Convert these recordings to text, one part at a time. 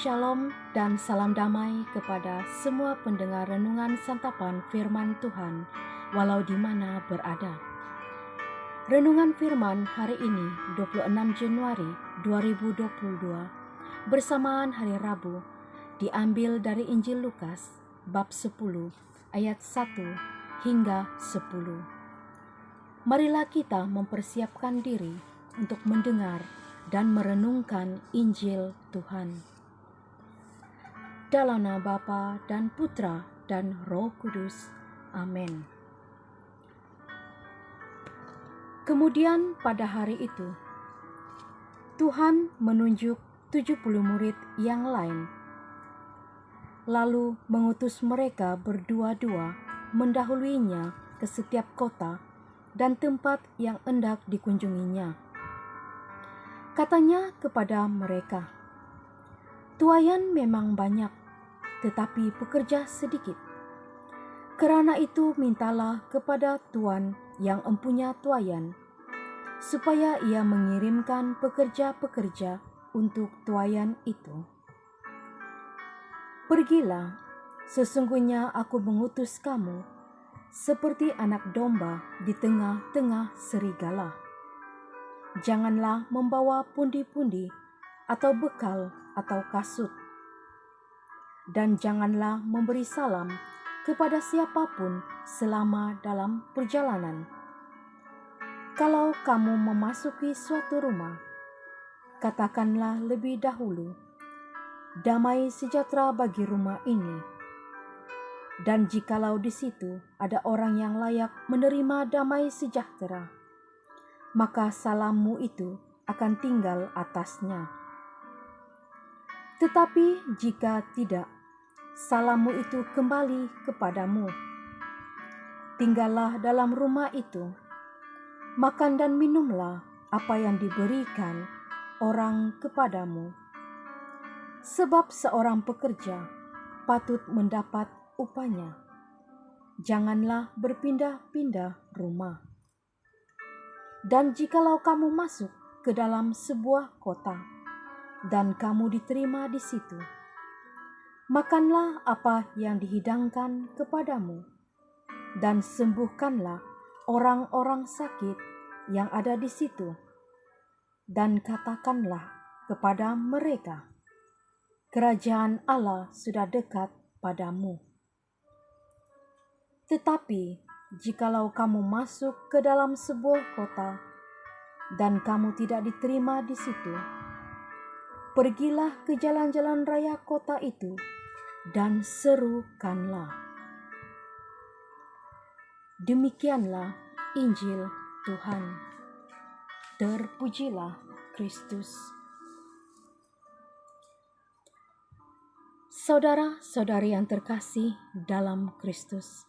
Shalom dan salam damai kepada semua pendengar renungan santapan firman Tuhan walau di mana berada. Renungan firman hari ini 26 Januari 2022 bersamaan hari Rabu diambil dari Injil Lukas bab 10 ayat 1 hingga 10. Marilah kita mempersiapkan diri untuk mendengar dan merenungkan Injil Tuhan. Dalam nama Bapa dan Putra dan Roh Kudus. Amin. Kemudian pada hari itu, Tuhan menunjuk 70 murid yang lain, lalu mengutus mereka berdua-dua mendahuluinya ke setiap kota dan tempat yang hendak dikunjunginya. Katanya kepada mereka, "Tuaian memang banyak, tetapi pekerja sedikit. Kerana itu mintalah kepada Tuan yang empunya tuaian, supaya ia mengirimkan pekerja-pekerja untuk tuaian itu. Pergilah, sesungguhnya aku mengutus kamu seperti anak domba di tengah-tengah serigala. Janganlah membawa pundi-pundi atau bekal atau kasut, dan janganlah memberi salam kepada siapapun selama dalam perjalanan. Kalau kamu memasuki suatu rumah, katakanlah lebih dahulu, 'Damai sejahtera bagi rumah ini.' Dan jikalau di situ ada orang yang layak menerima damai sejahtera, maka salammu itu akan tinggal atasnya. Tetapi jika tidak, salammu itu kembali kepadamu. Tinggallah dalam rumah itu, makan dan minumlah apa yang diberikan orang kepadamu. Sebab seorang pekerja patut mendapat upahnya. Janganlah berpindah-pindah rumah. Dan jikalau kamu masuk ke dalam sebuah kota, dan kamu diterima di situ, makanlah apa yang dihidangkan kepadamu, dan sembuhkanlah orang-orang sakit yang ada di situ, dan katakanlah kepada mereka, 'Kerajaan Allah sudah dekat padamu.' Tetapi jikalau kamu masuk ke dalam sebuah kota, dan kamu tidak diterima di situ, pergilah ke jalan-jalan raya kota itu dan serukanlah." Demikianlah Injil Tuhan. Terpujilah Kristus. Saudara-saudari yang terkasih dalam Kristus,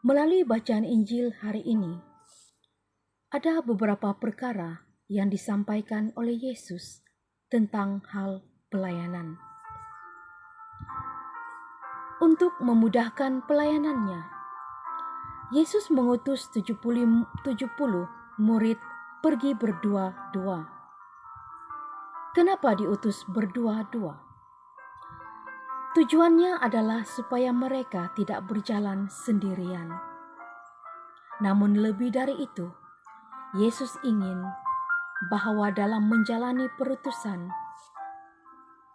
melalui bacaan Injil hari ini, ada beberapa perkara yang disampaikan oleh Yesus tentang hal pelayanan. Untuk memudahkan pelayanannya, Yesus mengutus 70 murid pergi berdua-dua. Kenapa diutus berdua-dua? Tujuannya adalah supaya mereka tidak berjalan sendirian. Namun lebih dari itu, Yesus ingin bahwa dalam menjalani perutusan,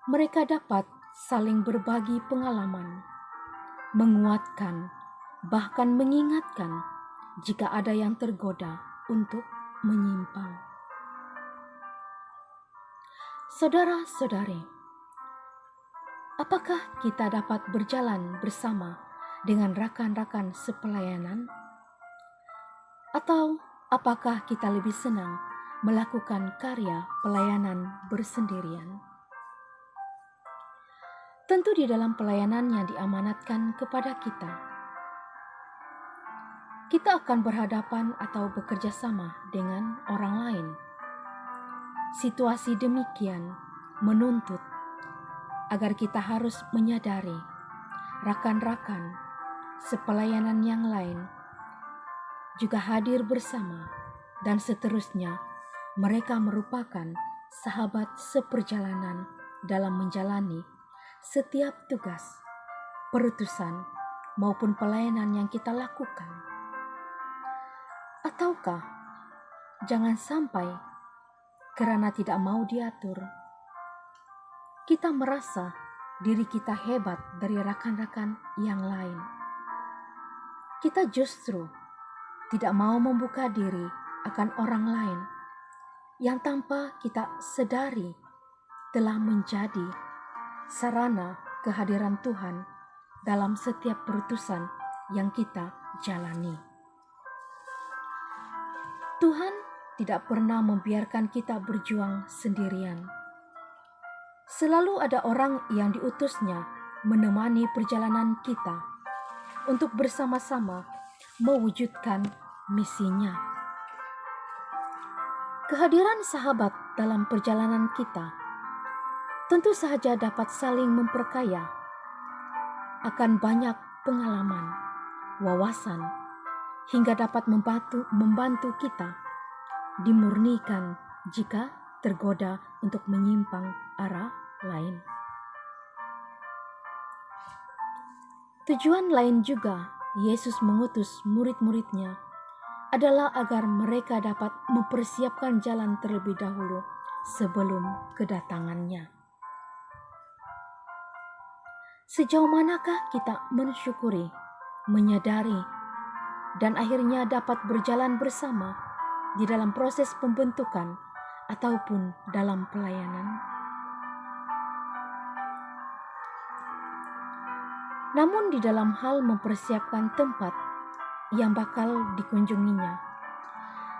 mereka dapat saling berbagi pengalaman, menguatkan, bahkan mengingatkan jika ada yang tergoda untuk menyimpang. Saudara-saudari, apakah kita dapat berjalan bersama dengan rakan-rakan sepelayanan? Atau apakah kita lebih senang melakukan karya pelayanan bersendirian? Tentu di dalam pelayanan yang diamanatkan kepada kita akan berhadapan atau bekerja sama dengan orang lain. Situasi demikian menuntut agar kita harus menyadari rakan-rakan sepelayanan yang lain juga hadir bersama, dan seterusnya mereka merupakan sahabat seperjalanan dalam menjalani setiap tugas, perutusan, maupun pelayanan yang kita lakukan? Ataukah jangan sampai karena tidak mau diatur, kita merasa diri kita hebat dari rekan-rekan yang lain? Kita justru tidak mau membuka diri akan orang lain yang tanpa kita sadari telah menjadi sarana kehadiran Tuhan dalam setiap perutusan yang kita jalani. Tuhan tidak pernah membiarkan kita berjuang sendirian. Selalu ada orang yang diutusnya menemani perjalanan kita untuk bersama-sama mewujudkan misinya. Kehadiran sahabat dalam perjalanan kita tentu saja dapat saling memperkaya akan banyak pengalaman, wawasan, hingga dapat membantu kita dimurnikan jika tergoda untuk menyimpang arah lain. Tujuan lain juga Yesus mengutus murid-muridnya adalah agar mereka dapat mempersiapkan jalan terlebih dahulu sebelum kedatangannya. Sejauh manakah kita mensyukuri, menyadari, dan akhirnya dapat berjalan bersama di dalam proses pembentukan ataupun dalam pelayanan? Namun di dalam hal mempersiapkan tempat yang bakal dikunjunginya,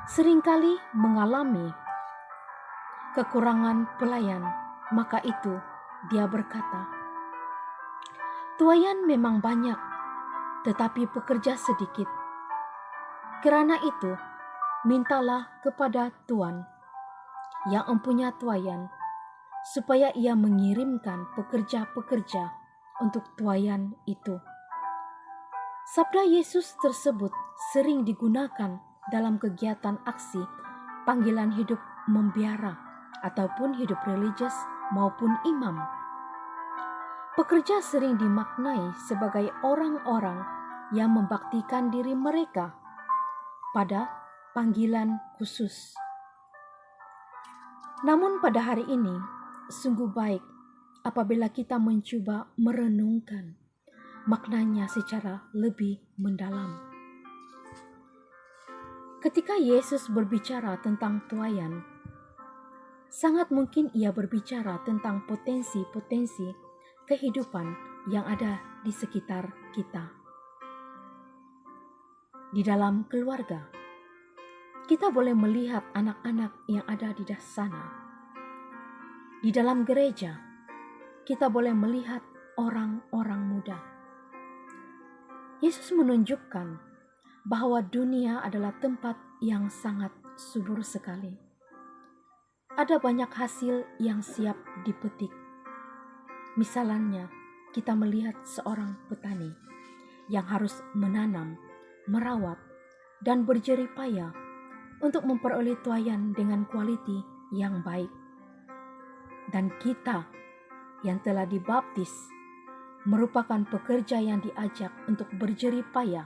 seringkali mengalami kekurangan pelayan. Maka itu dia berkata, "Tuaian memang banyak, tetapi pekerja sedikit. Karena itu, mintalah kepada Tuhan yang empunya tuaian, supaya ia mengirimkan pekerja-pekerja untuk tuaian itu." Sabda Yesus tersebut sering digunakan dalam kegiatan aksi panggilan hidup membiara ataupun hidup religius maupun imam. Pekerja sering dimaknai sebagai orang-orang yang membaktikan diri mereka pada panggilan khusus. Namun pada hari ini, sungguh baik apabila kita mencoba merenungkan maknanya secara lebih mendalam. Ketika Yesus berbicara tentang tuaian, sangat mungkin ia berbicara tentang potensi-potensi kehidupan yang ada di sekitar kita. Di dalam keluarga, kita boleh melihat anak-anak yang ada di sana. Di dalam gereja, kita boleh melihat orang-orang muda. Yesus menunjukkan bahwa dunia adalah tempat yang sangat subur sekali. Ada banyak hasil yang siap dipetik. Misalnya, kita melihat seorang petani yang harus menanam, merawat, dan berjerih payah untuk memperoleh tuaian dengan kualiti yang baik. Dan kita yang telah dibaptis merupakan pekerja yang diajak untuk berjerih payah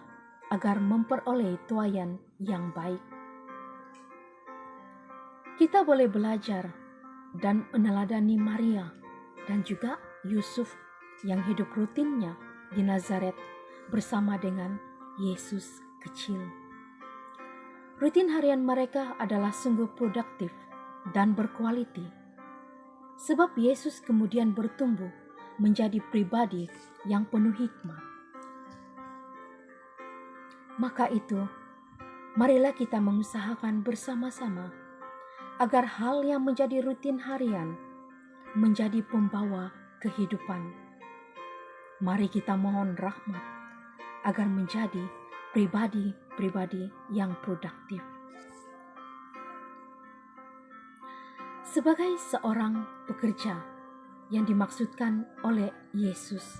agar memperoleh tuaian yang baik. Kita boleh belajar dan meneladani Maria dan juga Yusuf yang hidup rutinnya di Nazaret bersama dengan Yesus kecil. Rutin harian mereka adalah sungguh produktif dan berkualiti, sebab Yesus kemudian bertumbuh menjadi pribadi yang penuh hikmat. Maka itu, marilah kita mengusahakan bersama-sama agar hal yang menjadi rutin harian menjadi pembawa kehidupan. Mari kita mohon rahmat agar menjadi pribadi-pribadi yang produktif. Sebagai seorang pekerja yang dimaksudkan oleh Yesus,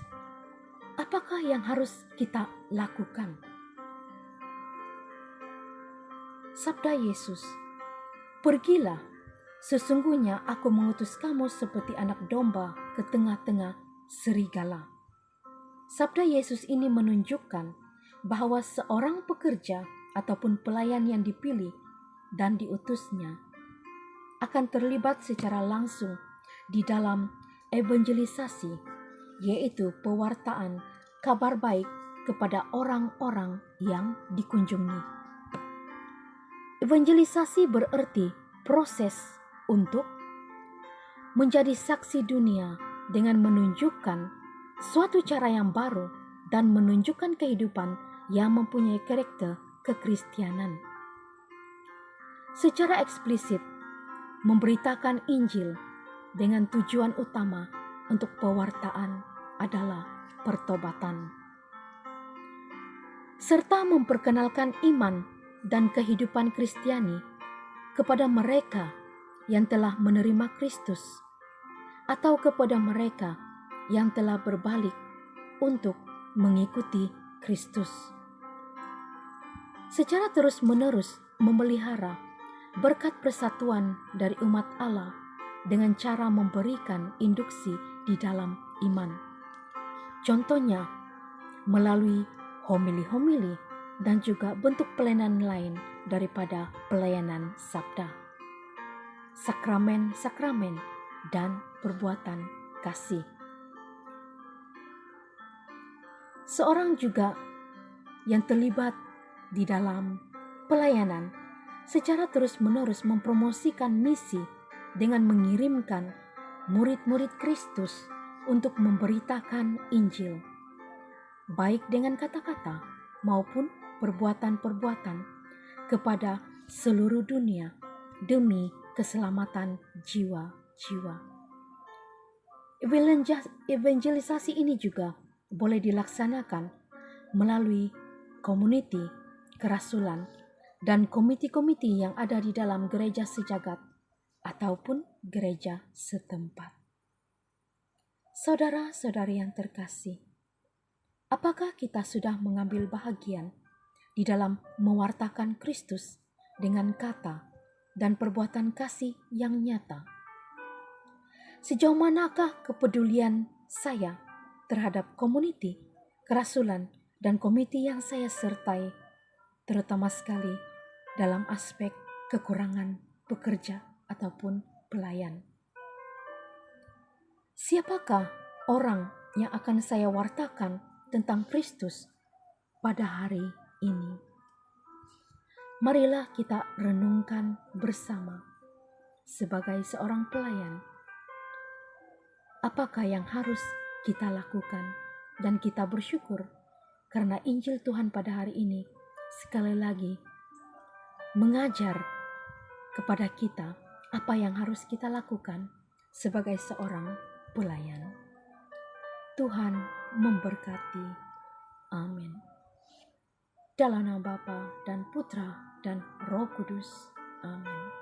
apakah yang harus kita lakukan? Sabda Yesus, "Pergilah Sesungguhnya aku mengutus kamu seperti anak domba ke tengah-tengah serigala. Sabda Yesus ini menunjukkan bahwa seorang pekerja ataupun pelayan yang dipilih dan diutusnya akan terlibat secara langsung di dalam evangelisasi, yaitu pewartaan kabar baik kepada orang-orang yang dikunjungi. Evangelisasi berarti proses untuk menjadi saksi dunia dengan menunjukkan suatu cara yang baru dan menunjukkan kehidupan yang mempunyai karakter kekristianan. Secara eksplisit, memberitakan Injil dengan tujuan utama untuk pewartaan adalah pertobatan, serta memperkenalkan iman dan kehidupan Kristiani kepada mereka yang telah menerima Kristus atau kepada mereka yang telah berbalik untuk mengikuti Kristus. Secara terus-menerus memelihara berkat persatuan dari umat Allah dengan cara memberikan induksi di dalam iman. Contohnya, melalui homili-homili dan juga bentuk pelayanan lain daripada pelayanan sabda, sakramen-sakramen, dan perbuatan kasih. Seorang juga yang terlibat di dalam pelayanan secara terus-menerus mempromosikan misi dengan mengirimkan murid-murid Kristus untuk memberitakan Injil, baik dengan kata-kata maupun perbuatan-perbuatan kepada seluruh dunia demi keselamatan jiwa-jiwa. Evangelisasi ini juga boleh dilaksanakan melalui community kerasulan dan komiti-komiti yang ada di dalam gereja sejagat ataupun gereja setempat. Saudara-saudari yang terkasih, apakah kita sudah mengambil bahagian di dalam mewartakan Kristus dengan kata dan perbuatan kasih yang nyata? Sejauh manakah kepedulian saya terhadap komuniti, kerasulan, dan komiti yang saya sertai, terutama sekali dalam aspek kekurangan pekerja ataupun pelayan? Siapakah orang yang akan saya wartakan tentang Kristus pada hari ini? Marilah kita renungkan bersama sebagai seorang pelayan. Apakah yang harus kita lakukan? Dan kita bersyukur karena Injil Tuhan pada hari ini sekali lagi mengajar kepada kita apa yang harus kita lakukan sebagai seorang pelayan. Tuhan memberkati. Amin. Dalam nama Bapa dan Putra dan Roh Kudus. Amin.